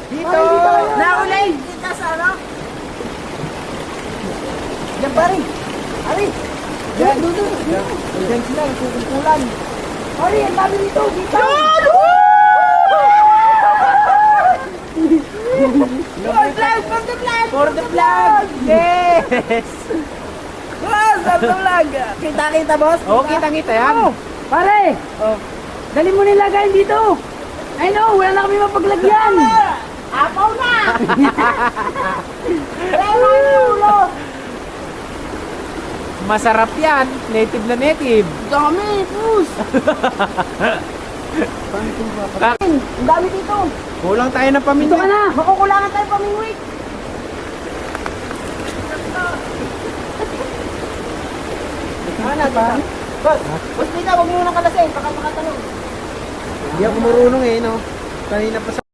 Dito! Naulay! Dito sa ano? Diyan pa rin. Ari! Diyan! Diyan sila, nagkukumpulan. Ari, ang dami dito! Dito! For vlog! For the vlog! For the vlog! Yes! Boss! For the vlog! Kita-kita, boss? Oo, kitang-kita yan. Pare! Oh. Dali mo nilagay dito! I know! Wala na kami mapaglagyan! Apaw na! Wala na yung ulo! Masarap yan. Native na native. Dami! Pus! Ang dami dito! Kulang tayo ng Dito paminta. ka na! Makukulangan tayo pamingwit! Ano ba? Boss! Boss, Pita, huwag mo nang kalasing. Baka makatanong. Hindi ako marunong eh, no? Kanina pa sa...